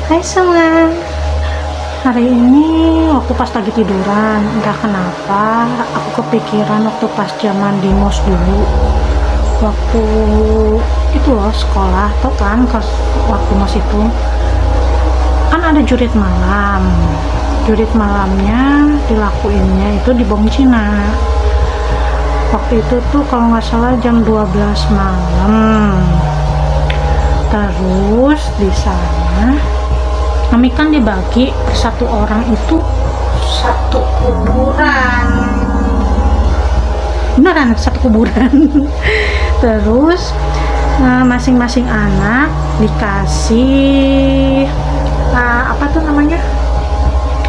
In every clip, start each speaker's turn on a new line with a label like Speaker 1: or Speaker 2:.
Speaker 1: Hai semua, hari ini waktu pas lagi tiduran, entah kenapa aku kepikiran waktu pas zaman di mos dulu. Waktu itu loh sekolah, tau kan waktu mos itu kan ada jurit malam. Jurit malamnya dilakuinnya itu di Bong Cina. Waktu itu tuh kalau nggak salah jam 12 malam. Terus di sana kami kan dibagi per satu orang itu satu kuburan, beneran satu kuburan. Terus masing-masing anak dikasih apa tuh namanya,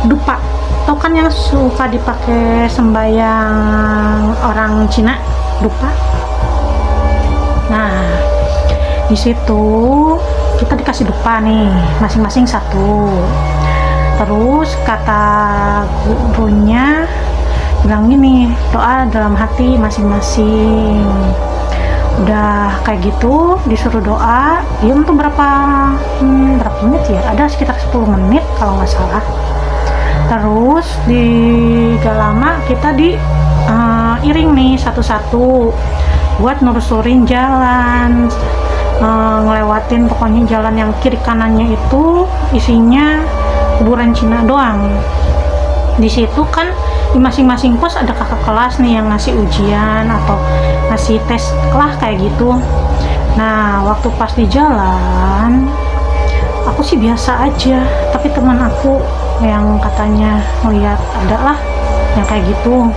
Speaker 1: dupa. Tau kan yang suka dipakai sembayang orang Cina, dupa. Nah, di situ kita dikasih dupa nih, masing-masing satu. Terus kata gurunya bilang gini, doa dalam hati masing-masing. Udah kayak gitu disuruh doa, diem tuh berapa menit ya, ada sekitar 10 menit kalau nggak salah. Terus gak lama kita iring nih satu-satu buat nerusurin jalan, ngelewatin pokoknya jalan yang kiri kanannya itu isinya kuburan Cina doang. Di situ kan di masing-masing pos ada kakak kelas nih yang ngasih ujian atau ngasih tes lah kayak gitu. Nah, waktu pas di jalan aku sih biasa aja, tapi teman aku yang katanya ngeliat ada lah yang kayak gitu.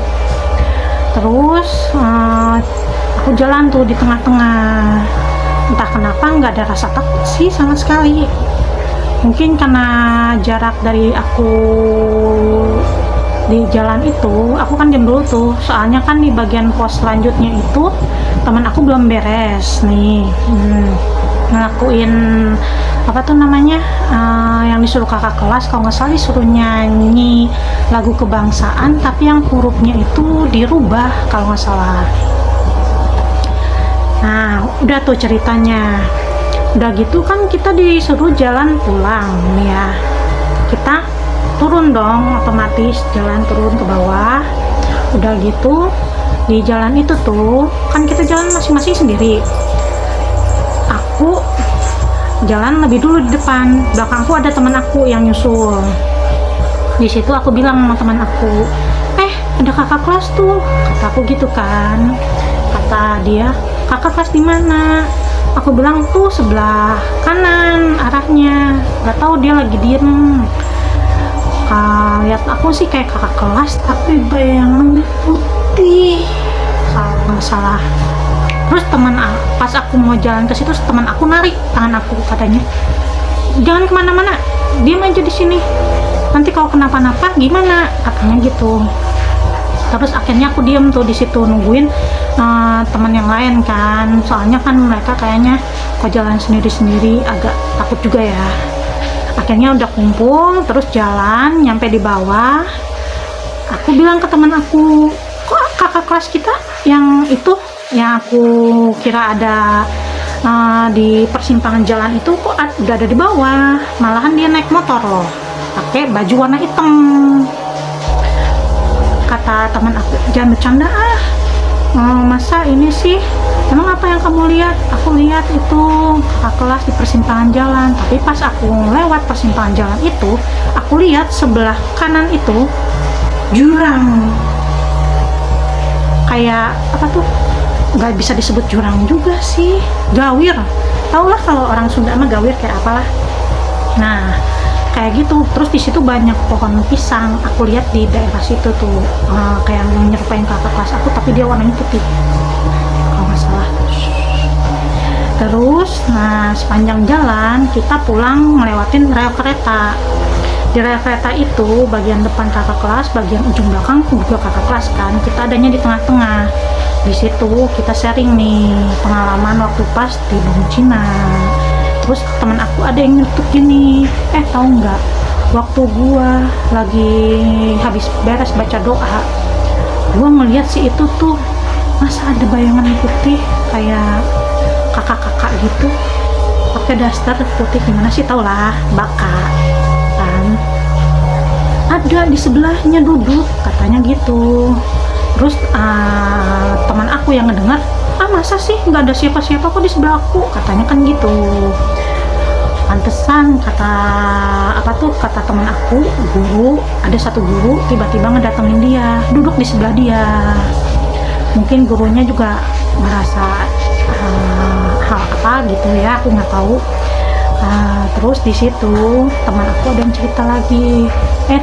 Speaker 1: Terus aku jalan tuh di tengah-tengah, entah kenapa nggak ada rasa takut sih sama sekali. Mungkin karena jarak dari aku di jalan itu, aku kan diam dulu tuh, soalnya kan di bagian pos selanjutnya itu teman aku belum beres nih, ngelakuin apa tuh namanya, yang disuruh kakak kelas kalau nggak salah disuruh nyanyi lagu kebangsaan tapi yang hurufnya itu dirubah kalau nggak salah. Nah, udah tuh ceritanya. Udah gitu kan kita disuruh jalan pulang nih ya. Kita turun dong, otomatis jalan turun ke bawah. Udah gitu di jalan itu tuh kan kita jalan masing-masing sendiri. Aku jalan lebih dulu di depan, belakangku ada teman aku yang nyusul. Di situ aku bilang sama teman aku, ada kakak kelas tuh, kata aku gitu kan. Kata dia, kakak kelas di mana? Aku bilang tuh sebelah kanan arahnya. Gak tahu dia lagi diem. Lihat aku sih kayak kakak kelas tapi bayangan putih kalau nggak salah. Terus pas aku mau jalan ke situ, teman aku narik tangan aku, katanya jangan kemana-mana, diam aja di sini, nanti kalau kenapa-napa gimana, katanya gitu. Terus akhirnya aku diem tuh di situ nungguin teman yang lain kan, soalnya kan mereka kayaknya kok jalan sendiri-sendiri agak takut juga ya. Akhirnya udah kumpul, terus jalan nyampe di bawah. Aku bilang ke teman aku, kok kakak kelas kita yang itu yang aku kira ada di persimpangan jalan itu kok udah ada di bawah, malahan dia naik motor loh, pakai baju warna hitam. Kata teman aku, jangan bercanda masa ini sih, emang apa yang kamu lihat? Aku lihat itu kakak kelas di persimpangan jalan, tapi pas aku lewat persimpangan jalan itu, aku lihat sebelah kanan itu jurang, kayak apa tuh, nggak bisa disebut jurang juga sih, gawir. Tau lah kalau orang Sunda mah gawir kayak apalah. Nah, kayak gitu. Terus di situ banyak pohon pisang. Aku lihat di daerah situ tuh kayak menyerupai kakak kelas aku, tapi dia warnanya putih kalau nggak salah. Terus, nah sepanjang jalan kita pulang ngelewatin rel kereta. Di rel kereta itu bagian depan kakak kelas, bagian ujung belakang juga kakak kelas kan. Kita adanya di tengah-tengah. Di situ kita sharing nih pengalaman waktu pas di Bong Cina. Terus teman aku ada yang nyetuk gini, tahu nggak, waktu gua lagi habis beres baca doa, gua ngeliat si itu tuh, masa ada bayangan putih kayak kakak-kakak gitu. pakai daster putih, gimana sih, tau lah, baka kan. Ada di sebelahnya duduk, katanya gitu. Terus teman aku yang ngedengar, masa sih nggak ada siapa-siapa kok di sebelah aku, katanya kan gitu. Pantesan kata teman aku, guru, ada satu guru tiba-tiba ngedatengin dia, duduk di sebelah dia. Mungkin gurunya juga merasa hal apa gitu ya, aku nggak tahu. Terus di situ teman aku ada yang cerita lagi,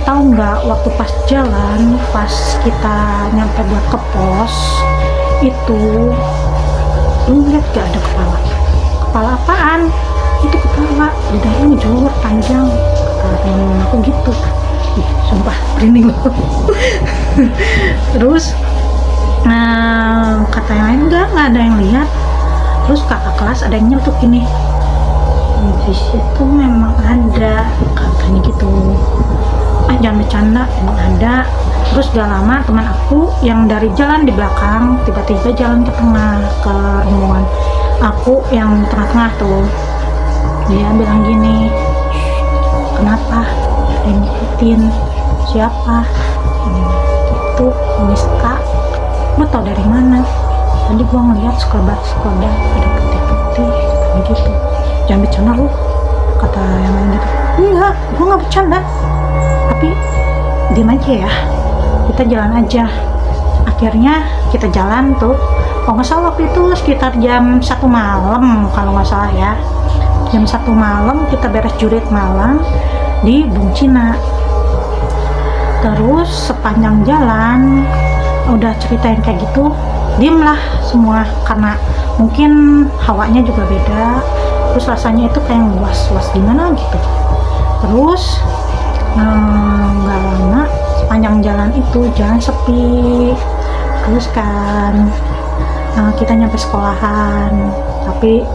Speaker 1: tahu nggak, waktu pas jalan, pas kita nyampe buat ke pos itu, lu lihat gak ada kepala apaan? Itu kepala lidahnya ngejulur panjang, kata temen aku gitu. Sumpah merinding loh. Terus kata yang lain enggak ada yang lihat. Terus kakak kelas ada yang nyetuk gini, di situ memang ada, katanya gitu. Jangan bercanda, emang ada. Terus gak lama teman aku yang dari jalan di belakang tiba-tiba jalan ke tengah, ke rombongan aku yang tengah-tengah tuh. Dia bilang gini, kenapa, ada yang ngikutin, siapa? Itu Miska. Lu tau dari mana? Tadi gua ngeliat Skoda ada putih-putih, katanya gitu. Jangan bercanda lu, kata yang lain gitu. Iya, gua gak bercanda, tapi diam aja ya, kita jalan aja. Akhirnya kita jalan tuh, kalau nggak salah waktu itu sekitar jam 1 malam kalau nggak salah ya. Jam 1 malam kita beres jurit malam di Bung Cina. Terus sepanjang jalan udah cerita yang kayak gitu, diem lah semua, karena mungkin hawanya juga beda, terus rasanya itu kayak was-was gimana gitu. Terus nggak lama sepanjang jalan itu jalan sepi. Terus kan kita nyampe sekolahan, tapi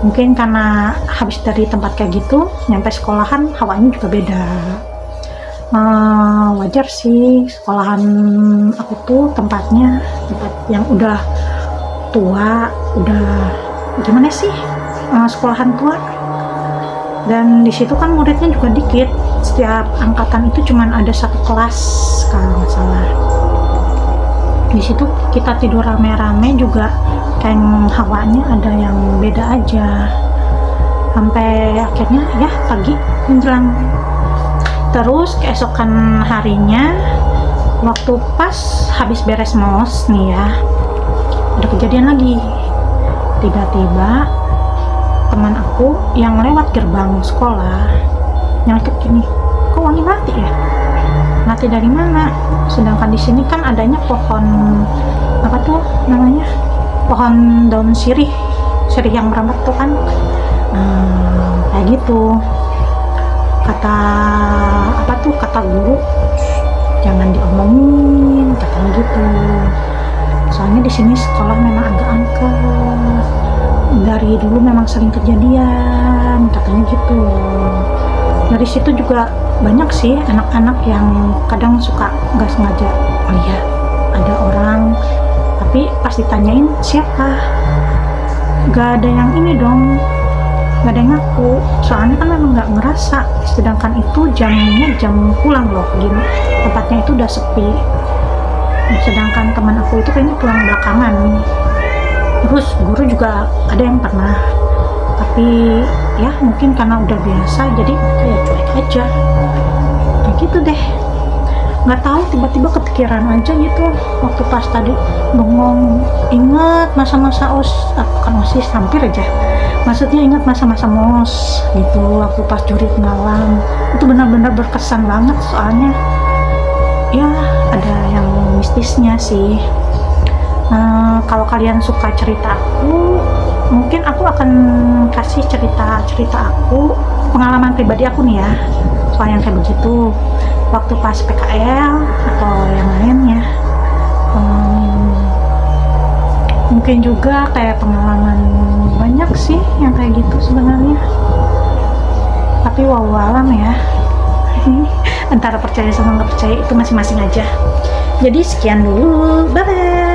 Speaker 1: mungkin karena habis dari tempat kayak gitu, nyampe sekolahan hawanya juga beda. Wajar sih, sekolahan aku tuh tempat yang udah tua, udah gimana sih, sekolahan tua. Dan di situ kan muridnya juga dikit, setiap angkatan itu cuman ada satu kelas kalau nggak salah. Di situ kita tidur rame-rame juga, kayak hawanya ada yang beda aja. Sampai akhirnya ya pagi menjelang. Terus keesokan harinya, waktu pas habis beres mos nih ya, ada kejadian lagi. Tiba-tiba teman aku yang lewat gerbang sekolah nyeletuk gini, kok wangi mati ya? Mati dari mana? Sedangkan di sini kan adanya pohon apa tuh namanya, pohon daun sirih yang merambat tuh kan. Kayak gitu. Kata guru, jangan diomongin, katanya gitu. Soalnya di sini sekolah memang agak angker. Dari dulu memang sering kejadian, katanya gitu. Dari situ juga banyak sih anak-anak yang kadang suka nggak sengaja lihat ada orang, tapi pas ditanyain siapa, nggak ada yang ini dong, nggak ada yang ngaku. Soalnya kan memang nggak ngerasa, sedangkan itu jamnya jam pulang loh, gini tempatnya itu udah sepi. Sedangkan teman aku itu kayaknya pulang belakangan. Terus guru juga ada yang pernah, tapi ya mungkin karena udah biasa jadi kayak cuek aja, kayak gitu deh. Nggak tahu, tiba-tiba kepikiran aja gitu waktu pas tadi bengong, ingat masa-masa bukan OSIS, hampir aja, maksudnya ingat masa-masa mos gitu, waktu pas jurit malam itu benar-benar berkesan banget. Soalnya ya ada yang mistisnya sih. Kalau kalian suka cerita aku, mungkin aku akan kasih cerita aku, pengalaman pribadi aku nih ya, soal yang kayak begitu waktu pas PKL atau yang lainnya. Mungkin juga kayak pengalaman banyak sih yang kayak gitu sebenarnya, tapi wallahualam ya. Antara percaya sama nggak percaya itu masing-masing aja. Jadi sekian dulu, bye bye.